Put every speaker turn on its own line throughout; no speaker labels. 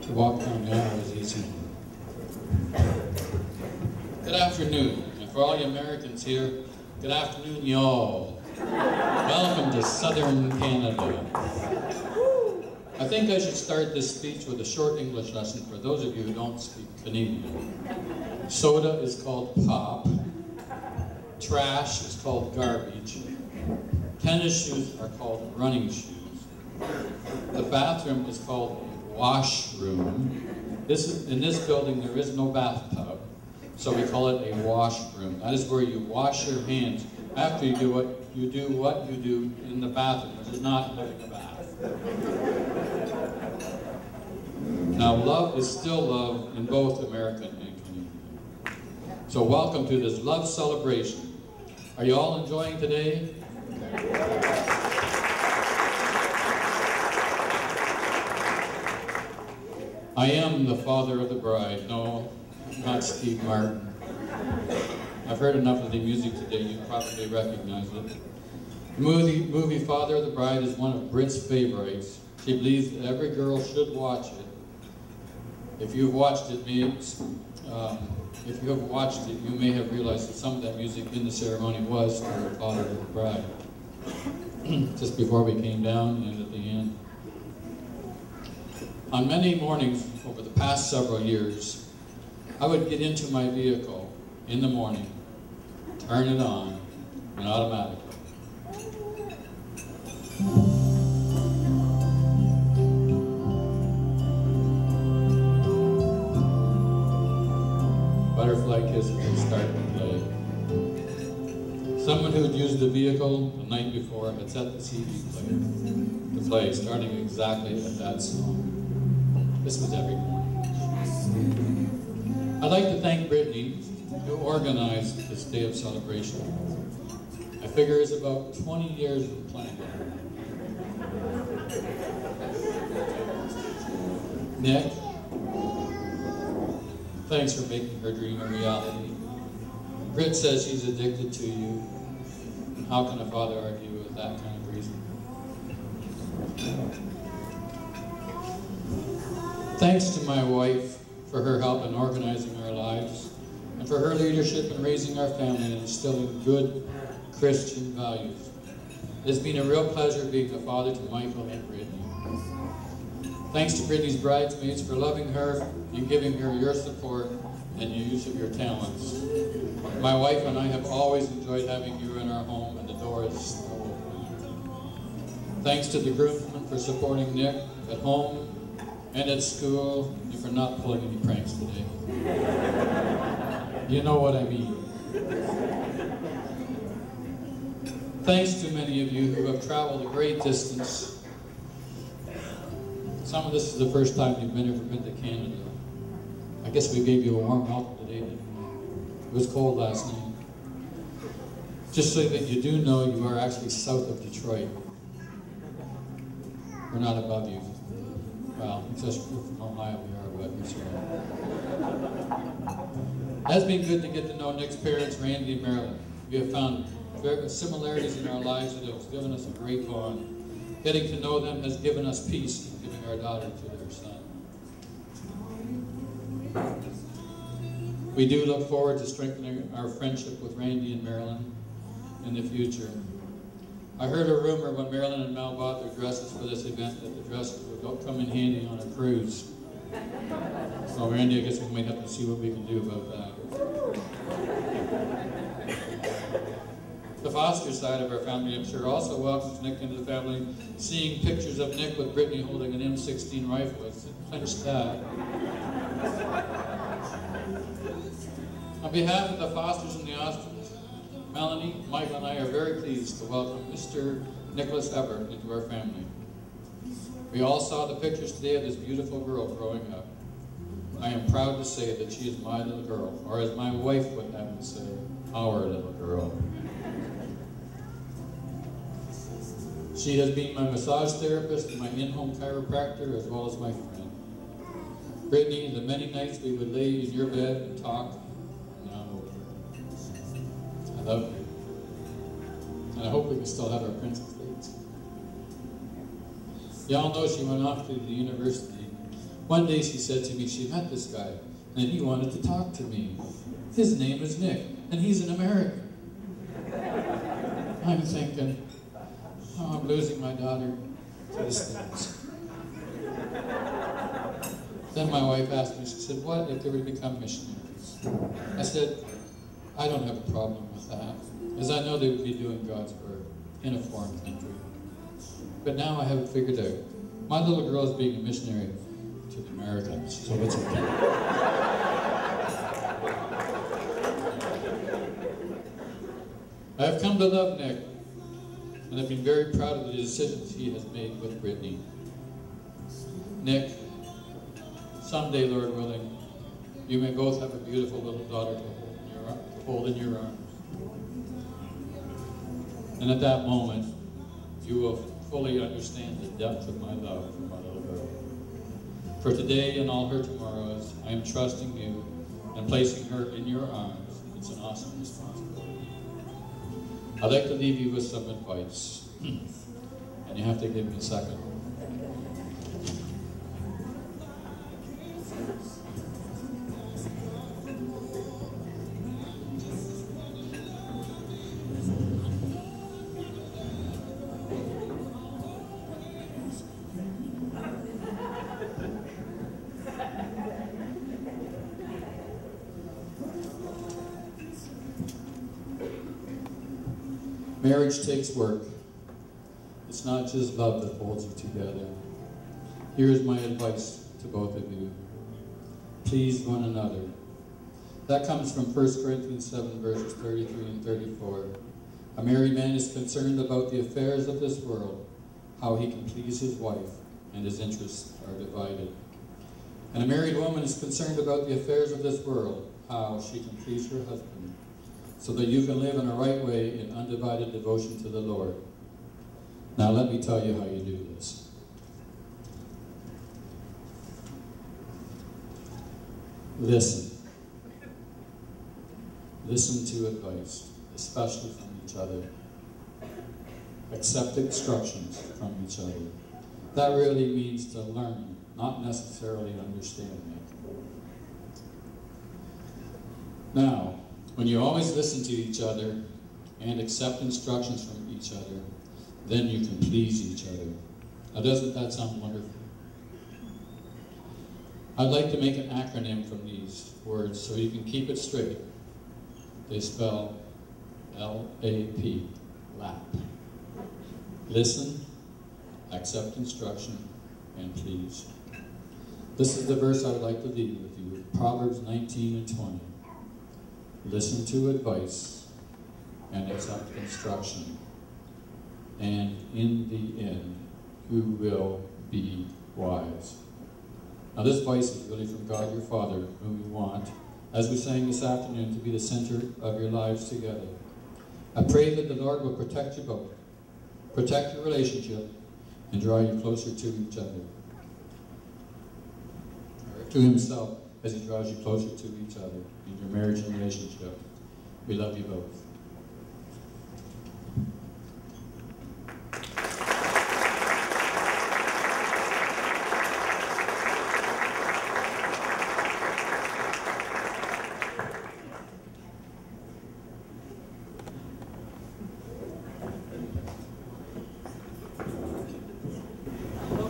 To walk down the aisle is easy. Good afternoon, and for all you Americans here, good afternoon, y'all. Welcome to Southern Canada. I think I should start this speech with a short English lesson for those of you who don't speak Canadian. Soda is called pop. Trash is called garbage. Tennis shoes are called running shoes. The bathroom is called a washroom. In this building there is no bathtub, so we call it a washroom. That is where you wash your hands after you do what you do in the bathroom, which is not having a bath. Now, love is still love in both American and Canadian. So welcome to this love celebration. Are you all enjoying today? I am the father of the bride. No, not Steve Martin. I've heard enough of the music today, you probably recognize it. The movie Father of the Bride is one of Brit's favorites. She believes that every girl should watch it. If you've watched it, you may have realized that some of that music in the ceremony was for the Father of the Bride. Just before we came down and at the end. On many mornings over the past several years, I would get into my vehicle in the morning, turn it on, and automatically. Butterfly Kisses would start to play. Someone who had used the vehicle the night before had set the CD player to play, starting exactly at that song. This was every morning. I'd like to thank Brittany, who organized this day of celebration. I figure it's about 20 years of planning. Nick, thanks for making her dream a reality. Britt says she's addicted to you. And how can a father argue with that kind of reason? Thanks to my wife for her help in organizing our lives and for her leadership in raising our family and instilling good Christian values. It's been a real pleasure being a father to Michael and Brittany. Thanks to Brittany's bridesmaids for loving her and giving her your support and your use of your talents. My wife and I have always enjoyed having you in our home, and the door is still open. Thanks to the groomsmen for supporting Nick at home and at school, and for not pulling any pranks today. You know what I mean. Thanks to many of you who have traveled a great distance. Some of this is the first time you've ever been to Canada. I guess we gave you a warm welcome today, didn't we? It was cold last night. Just so that you do know, you are actually south of Detroit. We're not above you. Well, just from Ohio we are, but it's It has been good to get to know Nick's parents, Randy and Marilyn. We have found similarities in our lives that have given us a great bond. Getting to know them has given us peace in giving our daughter to their son. We do look forward to strengthening our friendship with Randy and Marilyn in the future. I heard a rumor when Marilyn and Mel bought their dresses for this event that the dresses would come in handy on a cruise. So Randy, I guess we might have to see what we can do about that. The Foster side of our family, I'm sure, also welcomes Nick into the family. Seeing pictures of Nick with Brittany holding an M16 rifle, it's clinched that. On behalf of the Fosters and the Austins, Melanie, Michael, and I are very pleased to welcome Mr. Nicholas Ebert into our family. We all saw the pictures today of this beautiful girl growing up. I am proud to say that she is my little girl, or as my wife would have me say, our little girl. She has been my massage therapist and my in-home chiropractor, as well as my friend. Brittany, the many nights we would lay in your bed and talk, now I'm over. I love you. And I hope we can still have our princess dates. Y'all know she went off to the university One day she said to me she met this guy, and he wanted to talk to me. His name is Nick, and he's an American. I'm thinking, oh, I'm losing my daughter to the States. Then my wife asked me, she said, what if they were to become missionaries? I said, I don't have a problem with that, as I know they would be doing God's work in a foreign country. But now I have it figured out. My little girl is being a missionary to the Americans, so it's okay. I have come to love Nick, and I've been very proud of the decisions he has made with Brittany. Nick, someday, Lord willing, you may both have a beautiful little daughter to hold in your arms. And at that moment, you will fully understand the depth of my love for my little girl. For today and all her tomorrows, I am trusting you and placing her in your arms. It's an awesome responsibility. I'd like to leave you with some advice, and you have to give me a second. Marriage takes work. It's not just love that holds you together. Here is my advice to both of you. Please one another. That comes from 1 Corinthians 7, verses 33 and 34. A married man is concerned about the affairs of this world, how he can please his wife, and his interests are divided. And a married woman is concerned about the affairs of this world, how she can please her husband, so that you can live in a right way in undivided devotion to the Lord. Now let me tell you how you do this. Listen. Listen to advice, especially from each other. Accept instructions from each other. That really means to learn, not necessarily understanding. Now, when you always listen to each other and accept instructions from each other, then you can please each other. Now, doesn't that sound wonderful? I'd like to make an acronym from these words so you can keep it straight. They spell L-A-P, LAP. Listen, accept instruction, and please. This is the verse I would like to leave with you, Proverbs 19 and 20. Listen to advice and accept instruction, and in the end, you will be wise. Now this advice is really from God your Father, whom you want, as we sang this afternoon, to be the center of your lives together. I pray that the Lord will protect you both, protect your relationship, and draw you closer to each other, or to himself, as he draws you closer to each other in your marriage and relationship. We love you both.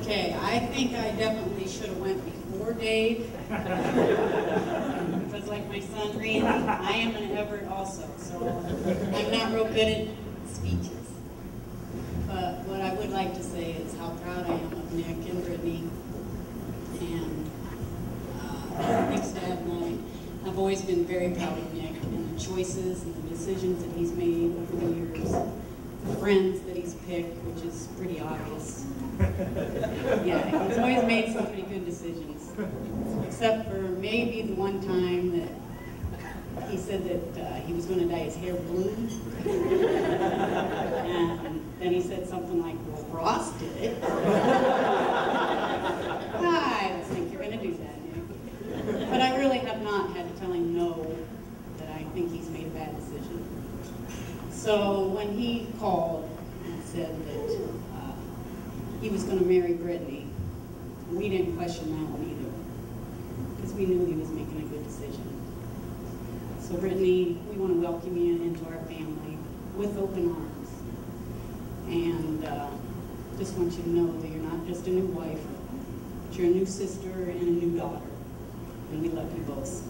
Okay, I think I definitely should have went before Dave. Because like my son Randy, I am an Everett also, so I'm not real good at speeches. But what I would like to say is how proud I am of Nick and Brittany. And Nick's dad and I have always been very proud of Nick and the choices and the decisions that he's made over the years. The friends that he's picked, which is pretty obvious. Yeah, he's always made some pretty good decisions. Except for maybe the one time that he said that he was going to dye his hair blue. And then he said something like, well, Ross did it. I don't think you're going to do that, Nick. But I really have not had to tell him no, that I think he's made a bad decision. So when he called and said that he was going to marry Brittany, we didn't question that one either, because we knew he was making a good decision. So Brittany, we want to welcome you into our family with open arms. And just want you to know that you're not just a new wife, but you're a new sister and a new daughter. And we love you both.